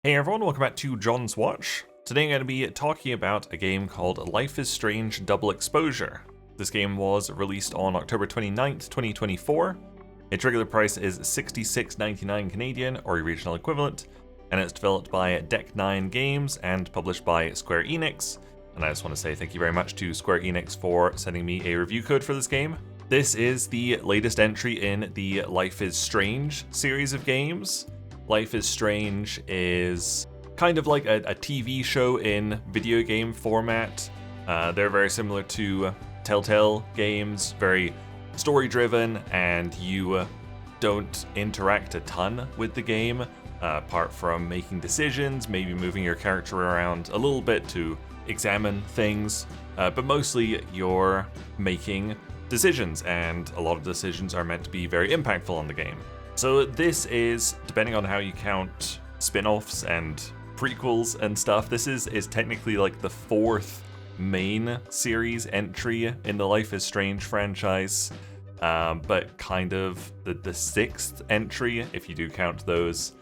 Hey everyone, welcome back to John's Watch. Today I'm going to be talking about a game called Life is Strange Double Exposure. This game was released on October 29th, 2024. Its regular price is $66.99 Canadian, or your regional equivalent, and it's developed by Deck 9 Games and published by Square Enix. And I just want to say thank you very much to Square Enix for sending me a review code for this game. This is the latest entry in the Life is Strange series of games. Life is Strange is kind of like a TV show in video game format. They're very similar to Telltale games, very story-driven, and you don't interact a ton with the game, apart from making decisions, maybe moving your character around a little bit to examine things, but mostly you're making decisions, and a lot of decisions are meant to be very impactful on the game. So this is, depending on how you count spin-offs and prequels and stuff, this is technically like the fourth main series entry in the Life is Strange franchise, but kind of the sixth entry if you do count those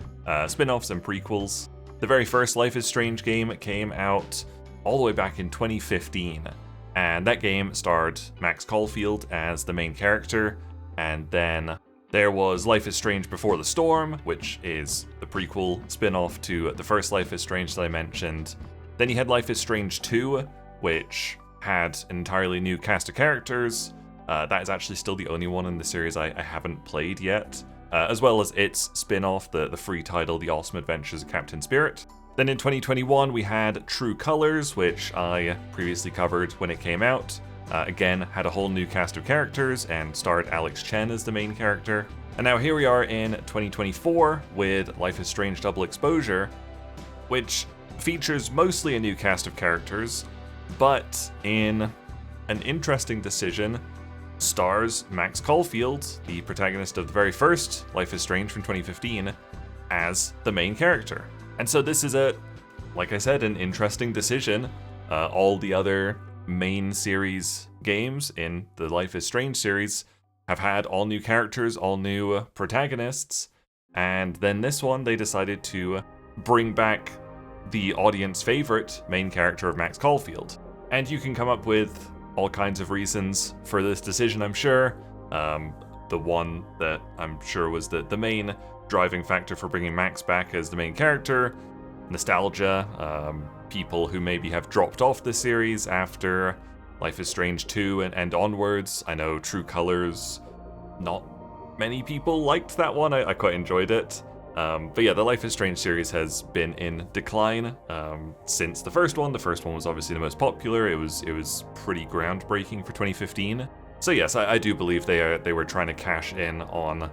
spin-offs and prequels. The very first Life is Strange game came out all the way back in 2015, and that game starred Max Caulfield as the main character, and then there was Life is Strange Before the Storm, which is the prequel spin-off to the first Life is Strange that I mentioned. Then you had Life is Strange 2, which had an entirely new cast of characters. That is actually still the only one in the series I haven't played yet, as well as its spin-off, the free title, The Awesome Adventures of Captain Spirit. Then in 2021 we had True Colors, which I previously covered when it came out. Again, had a whole new cast of characters and starred Alex Chen as the main character. And now here we are in 2024 with Life is Strange Double Exposure, which features mostly a new cast of characters, but in an interesting decision, stars Max Caulfield, the protagonist of the very first Life is Strange from 2015, as the main character. And so this is like I said, an interesting decision. All the other main series games in the Life is Strange series have had all new characters, all new protagonists, and then this one they decided to bring back the audience favorite main character of Max Caulfield. And you can come up with all kinds of reasons for this decision, I'm sure. The one that I'm sure was the main driving factor for bringing Max back as the main character: nostalgia, people who maybe have dropped off the series after Life is Strange 2 and onwards. I know True Colors, not many people liked that one. I quite enjoyed it. But yeah, the Life is Strange series has been in decline since the first one. The first one was obviously the most popular. It was pretty groundbreaking for 2015. So yes, I do believe they were trying to cash in on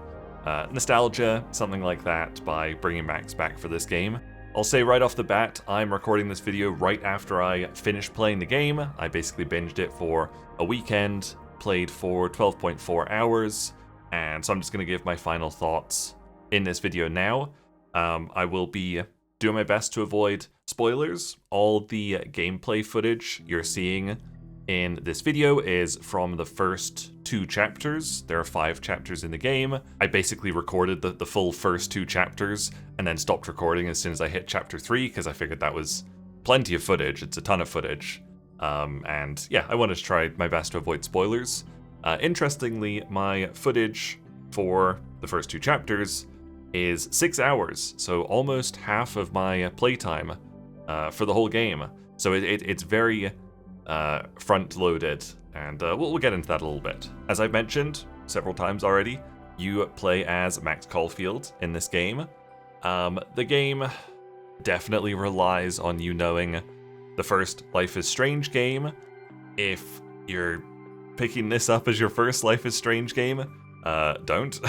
nostalgia, something like that, by bringing Max back for this game. I'll say right off the bat, I'm recording this video right after I finished playing the game. I basically binged it for a weekend, played for 12.4 hours, and so I'm just going to give my final thoughts in this video now. I will be doing my best to avoid spoilers. All the gameplay footage you're seeing in this video is from the first 2 chapters. There are 5 chapters in the game. I basically recorded the full first 2 chapters and then stopped recording as soon as I hit chapter 3 because I figured that was plenty of footage. It's a ton of footage. And yeah, I wanted to try my best to avoid spoilers. Interestingly, my footage for the first 2 chapters is 6 hours, so almost half of my playtime for the whole game. So it's very front-loaded, and we'll get into that a little bit. As I've mentioned several times already, you play as Max Caulfield in this game. The game definitely relies on you knowing the first Life is Strange game. If you're picking this up as your first Life is Strange game, don't.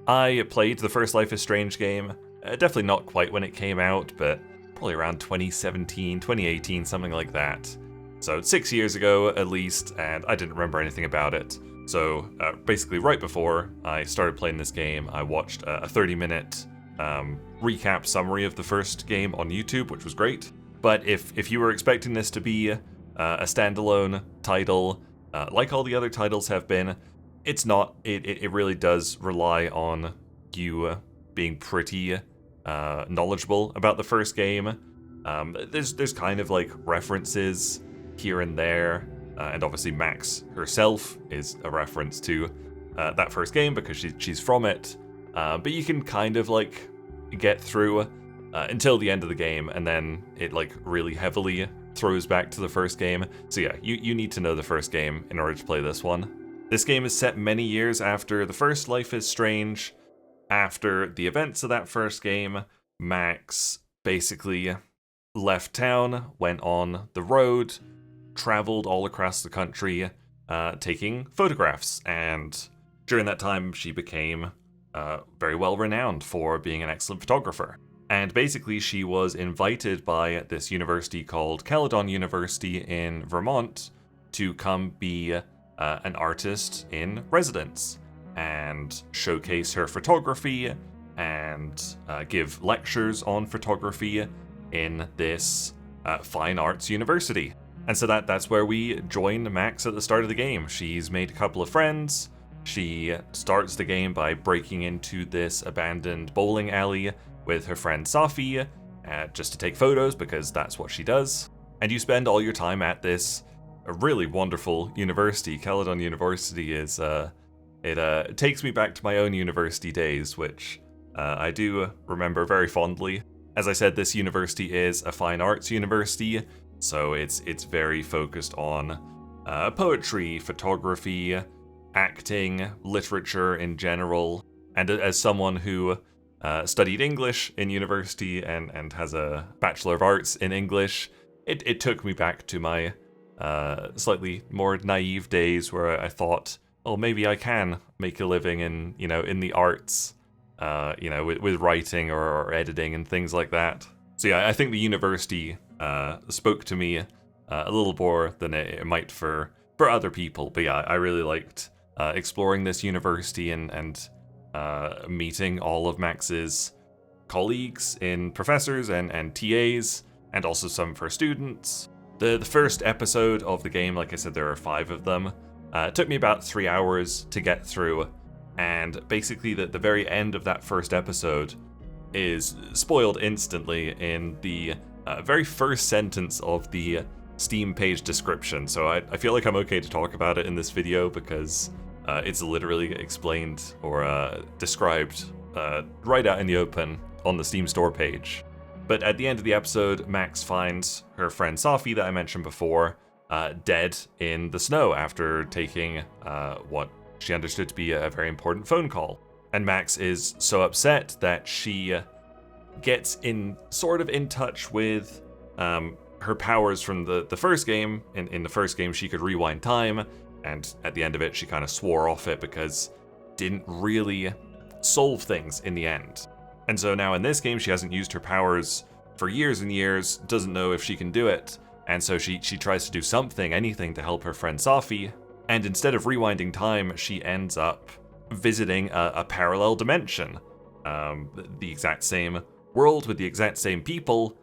I played the first Life is Strange game, definitely not quite when it came out, but probably around 2017, 2018, something like that. So 6 years ago at least, and I didn't remember anything about it. So basically right before I started playing this game, I watched a 30-minute recap summary of the first game on YouTube, which was great. But if you were expecting this to be a standalone title, like all the other titles have been, it's not. It really does rely on you being pretty knowledgeable about the first game. There's kind of like references here and there, and obviously Max herself is a reference to that first game because she's from it. But you can kind of like get through until the end of the game, and then it like really heavily throws back to the first game. So yeah, you need to know the first game in order to play this one. This game is set many years after the first Life is Strange. After the events of that first game, Max basically left town, went on the road, traveled all across the country, taking photographs, and during that time she became very well renowned for being an excellent photographer. And basically she was invited by this university called Caledon University in Vermont to come be an artist in residence and showcase her photography and give lectures on photography in this fine arts university. And so that's where we join Max at the start of the game. She's made a couple of friends. She starts the game by breaking into this abandoned bowling alley with her friend Safi, just to take photos because that's what she does. And you spend all your time at this really wonderful university. Caledon University is, it takes me back to my own university days, which I do remember very fondly. As I said, this university is a fine arts university, so it's very focused on poetry, photography, acting, literature in general. And as someone who studied English in university and has a Bachelor of Arts in English, it took me back to my slightly more naive days where I thought, oh, maybe I can make a living in the arts, with writing or editing and things like that. So yeah, I think the university spoke to me a little more than it might for other people. But yeah, I really liked exploring this university and meeting all of Max's colleagues in professors and TAs, and also some of her students. The first episode of the game, like I said, there are 5 of them. It took me about 3 hours to get through, and basically the very end of that first episode is spoiled instantly in the very first sentence of the Steam page description. So I feel like I'm okay to talk about it in this video because it's literally explained or described right out in the open on the Steam store page. But at the end of the episode, Max finds her friend Safi that I mentioned before dead in the snow after taking what she understood to be a very important phone call. And Max is so upset that she gets in touch with her powers from the first game. In the first game, she could rewind time, and at the end of it, she kind of swore off it because it didn't really solve things in the end. And so now in this game, she hasn't used her powers for years and years, doesn't know if she can do it, and so she tries to do something, anything to help her friend Safi, and instead of rewinding time, she ends up visiting a parallel dimension. The exact same world with the exact same people,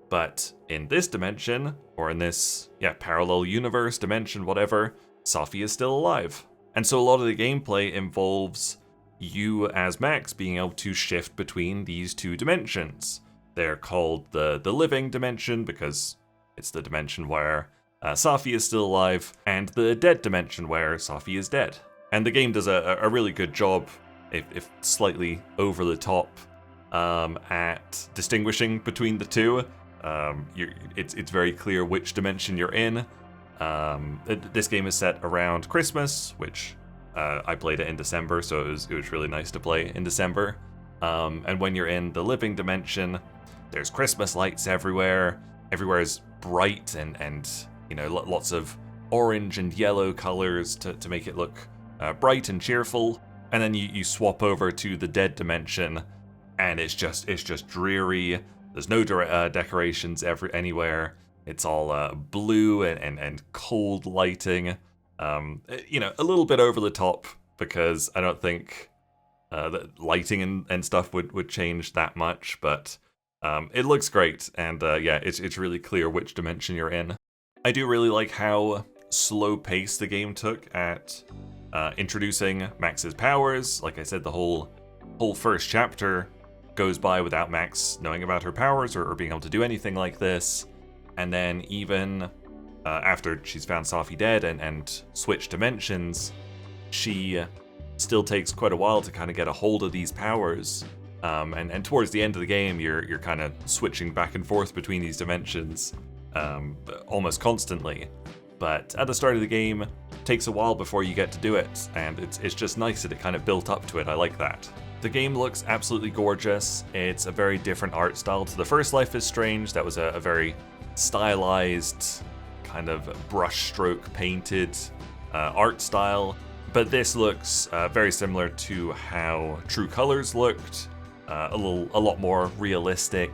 but in this dimension, or in this, parallel universe, dimension, whatever, Safi is still alive. And so a lot of the gameplay involves you as Max being able to shift between these 2 dimensions. They're called the living dimension because it's the dimension where Safi is still alive, and the dead dimension where Safi is dead. And the game does a really good job, if slightly over the top, at distinguishing between the 2. It's very clear which dimension you're in. This game is set around Christmas, which I played it in December, so it was really nice to play in December. And when you're in the living dimension, there's Christmas lights everywhere. Everywhere is bright and lots of orange and yellow colors to make it look bright and cheerful. And then you swap over to the dead dimension, and it's just dreary. There's no decorations anywhere. It's all blue and cold lighting. A little bit over the top because I don't think that lighting and stuff would change that much, but it looks great, and it's really clear which dimension you're in. I do really like how slow paced the game took at introducing Max's powers. Like I said, the whole first chapter goes by without Max knowing about her powers or being able to do anything like this. And then even after she's found Safi dead and switched dimensions, she still takes quite a while to kind of get a hold of these powers. And towards the end of the game, you're kind of switching back and forth between these dimensions almost constantly. But at the start of the game, it takes a while before you get to do it, and it's just nice that it kind of built up to it. I like that. The game looks absolutely gorgeous. It's a very different art style to the first Life is Strange. That was a very stylized, kind of brushstroke painted art style. But this looks very similar to how True Colors looked, a lot more realistic,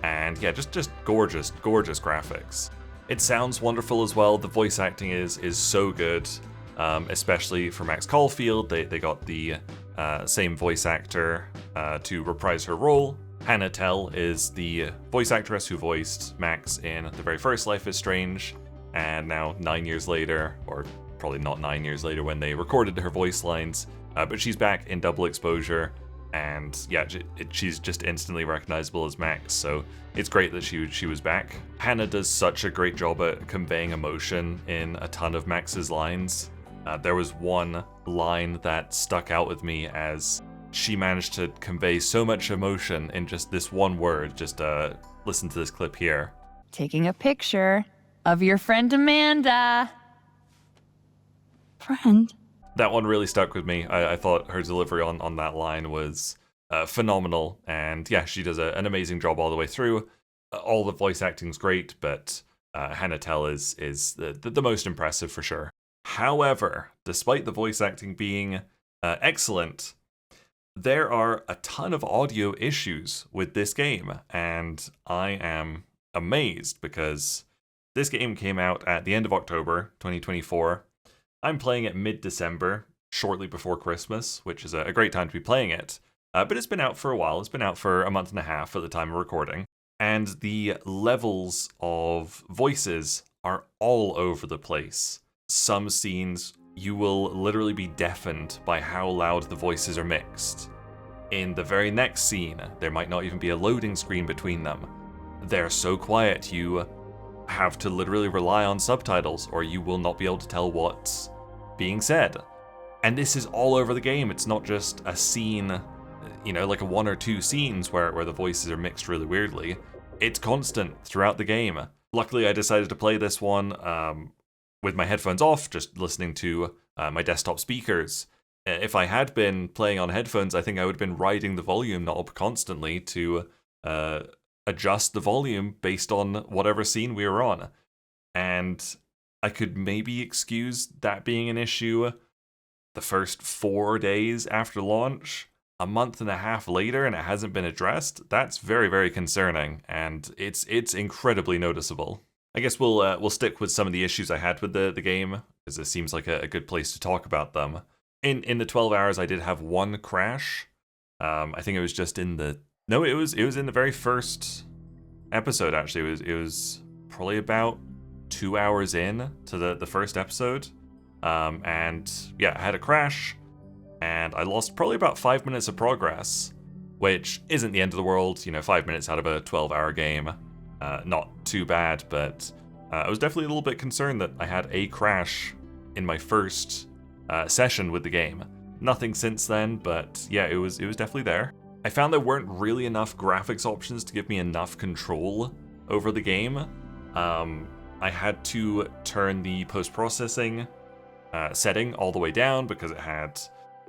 and yeah, just gorgeous graphics. It sounds wonderful as well. The voice acting is so good, especially for Max Caulfield. They got the same voice actor to reprise her role. Hannah Tell is the voice actress who voiced Max in the very first Life is Strange, and now 9 years later, or probably not 9 years later when they recorded her voice lines, but she's back in Double Exposure, and yeah, she's just instantly recognizable as Max, so it's great that she was back. Hannah does such a great job at conveying emotion in a ton of Max's lines. There was one line that stuck out with me as she managed to convey so much emotion in just this one word. Just listen to this clip here. Taking a picture of your friend Amanda. Friend? That one really stuck with me. I thought her delivery on that line was phenomenal. And yeah, she does an amazing job all the way through. All the voice acting's great, but Hannah Tell is the most impressive for sure. However, despite the voice acting being excellent, there are a ton of audio issues with this game, and I am amazed because this game came out at the end of October 2024. I'm playing it mid-December, shortly before Christmas, which is a great time to be playing it. But it's been out for a while. It's been out for a month and a half at the time of recording. And the levels of voices are all over the place. Some scenes, you will literally be deafened by how loud the voices are mixed. In the very next scene, there might not even be a loading screen between them. They're so quiet, you have to literally rely on subtitles, or you will not be able to tell what's being said. And this is all over the game. It's not just a scene, like a one or two scenes where the voices are mixed really weirdly. It's constant throughout the game. Luckily, I decided to play this one with my headphones off, just listening to my desktop speakers. If I had been playing on headphones, I think I would have been riding the volume knob constantly to adjust the volume based on whatever scene we were on. And I could maybe excuse that being an issue the first 4 days after launch. A month and a half later and it hasn't been addressed, that's very, very concerning, and it's incredibly noticeable. I guess we'll stick with some of the issues I had with the game, because it seems like a good place to talk about them. In the 12 hours, I did have one crash. I think it was just in the... No, it was in the very first episode, actually. It was probably about 2 hours in to the first episode. And yeah, I had a crash, and I lost probably about 5 minutes of progress, which isn't the end of the world. 5 minutes out of a 12-hour game. Not too bad, but I was definitely a little bit concerned that I had a crash in my first session with the game. Nothing since then, but yeah, it was definitely there. I found there weren't really enough graphics options to give me enough control over the game. I had to turn the post-processing setting all the way down because it had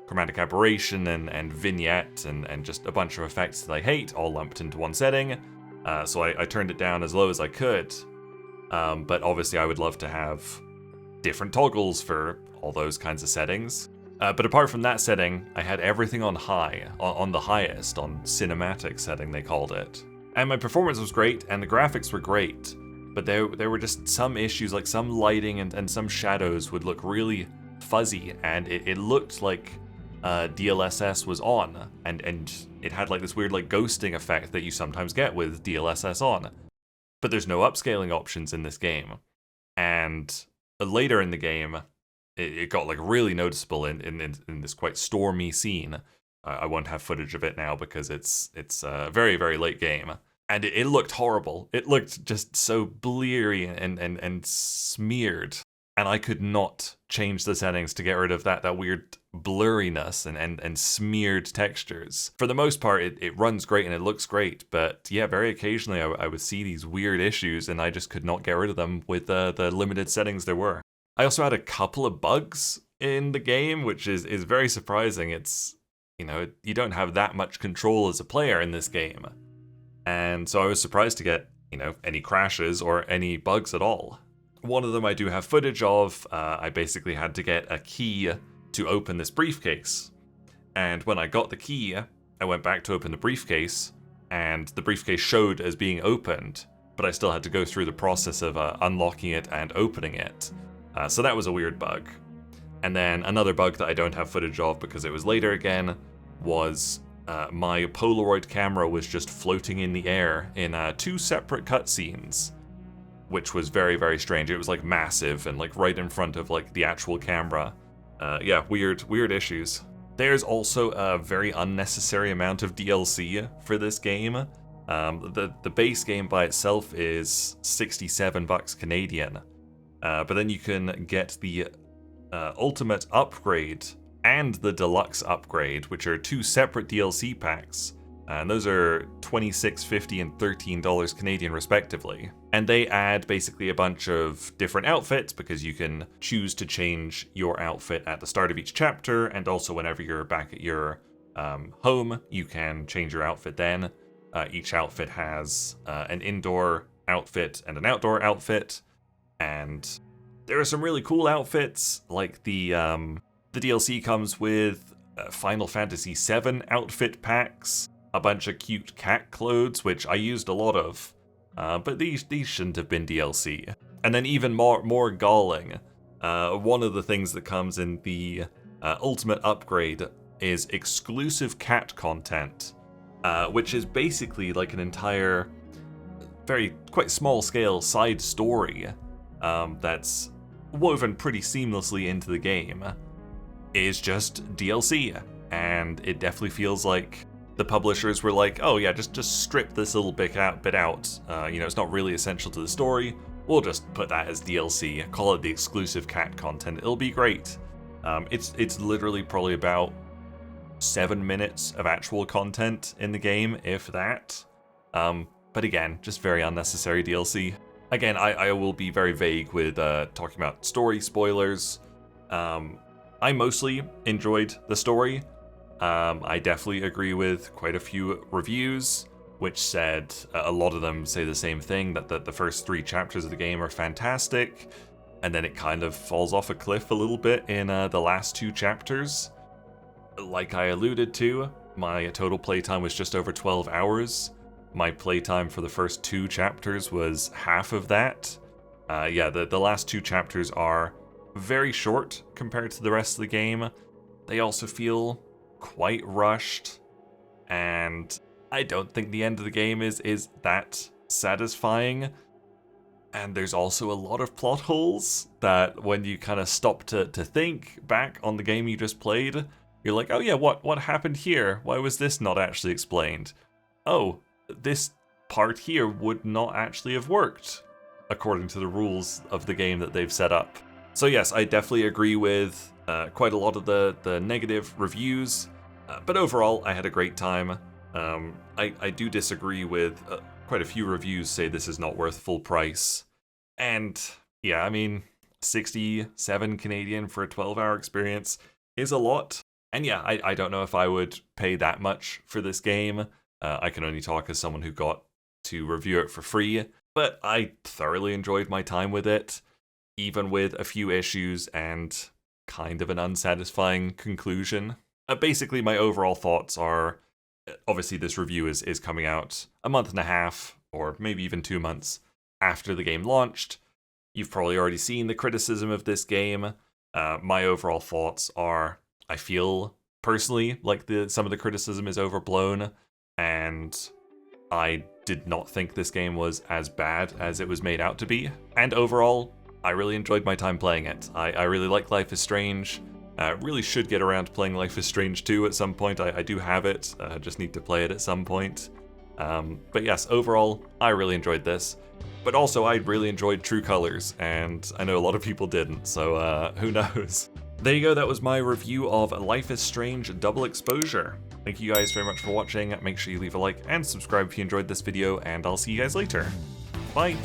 chromatic aberration and vignette and just a bunch of effects that I hate all lumped into one setting. So I turned it down as low as I could. But obviously I would love to have different toggles for all those kinds of settings. But apart from that setting, I had everything on high, on the highest, on cinematic setting they called it. And my performance was great, and the graphics were great, but there were just some issues, like some lighting and some shadows would look really fuzzy, and it looked like DLSS was on, and it had like this weird like ghosting effect that you sometimes get with DLSS on. But there's no upscaling options in this game. And later in the game, it got like really noticeable in this quite stormy scene. I won't have footage of it now because it's a very, very late game. And it looked horrible. It looked just so bleary and smeared. And I could not change the settings to get rid of that weird blurriness and smeared textures. For the most part, it runs great and it looks great, but yeah, very occasionally I would see these weird issues and I just could not get rid of them with the limited settings there were. I also had a couple of bugs in the game, which is very surprising. It's, you don't have that much control as a player in this game. And so I was surprised to get, any crashes or any bugs at all. One of them I do have footage of. I basically had to get a key to open this briefcase. And when I got the key, I went back to open the briefcase, and the briefcase showed as being opened, but I still had to go through the process of unlocking it and opening it. So that was a weird bug. And then another bug that I don't have footage of because it was later again was my Polaroid camera was just floating in the air in 2 separate cutscenes, which was very, very strange. It was like massive and like right in front of like the actual camera. Yeah, weird issues. There's also a very unnecessary amount of DLC for this game. The base game by itself is $67 Canadian, but then you can get the Ultimate Upgrade and the Deluxe Upgrade, which are 2 separate DLC packs. And those are $26.50 and $13 Canadian respectively. And they add basically a bunch of different outfits because you can choose to change your outfit at the start of each chapter, and also whenever you're back at your home, you can change your outfit then. Each outfit has an indoor outfit and an outdoor outfit, and there are some really cool outfits, like the DLC comes with Final Fantasy VII outfit packs, a bunch of cute cat clothes, which I used a lot of, but these shouldn't have been DLC. And then even more galling, one of the things that comes in the Ultimate Upgrade is exclusive cat content, which is basically like an entire, quite small scale side story that's woven pretty seamlessly into the game. Is just DLC, and it definitely feels like the publishers were like, oh yeah, just strip this little bit out. It's not really essential to the story. We'll just put that as DLC. Call it the exclusive cat content. It'll be great. It's literally probably about 7 minutes of actual content in the game, if that. But again, just very unnecessary DLC. Again, I will be very vague with talking about story spoilers. I mostly enjoyed the story. I definitely agree with quite a few reviews, which said, a lot of them say the same thing, that the first 3 chapters of the game are fantastic, and then it kind of falls off a cliff a little bit in the last 2 chapters. Like I alluded to, my total playtime was just over 12 hours. My playtime for the first 2 chapters was half of that. The last 2 chapters are very short compared to the rest of the game. They also feel quite rushed, and I don't think the end of the game is that satisfying. And there's also a lot of plot holes that when you kind of stop to think back on the game you just played, you're like, oh yeah, what happened here? Why was this not actually explained? Oh, this part here would not actually have worked according to the rules of the game that they've set up. So yes, I definitely agree with quite a lot of the negative reviews, but overall I had a great time. I do disagree with quite a few reviews say this is not worth full price. And yeah, I mean, 67 Canadian for a 12-hour experience is a lot. And yeah, I don't know if I would pay that much for this game. I can only talk as someone who got to review it for free, but I thoroughly enjoyed my time with it, even with a few issues and kind of an unsatisfying conclusion. Basically, my overall thoughts are, obviously this review is coming out a month and a half, or maybe even 2 months after the game launched. You've probably already seen the criticism of this game. My overall thoughts are, I feel personally like some of the criticism is overblown, and I did not think this game was as bad as it was made out to be. And overall, I really enjoyed my time playing it. I really like Life is Strange. Really should get around to playing Life is Strange 2 at some point. I do have it, just need to play it at some point. But yes, overall, I really enjoyed this. But also, I really enjoyed True Colors, and I know a lot of people didn't, so who knows. There you go, that was my review of Life is Strange Double Exposure. Thank you guys very much for watching. Make sure you leave a like and subscribe if you enjoyed this video, and I'll see you guys later. Bye!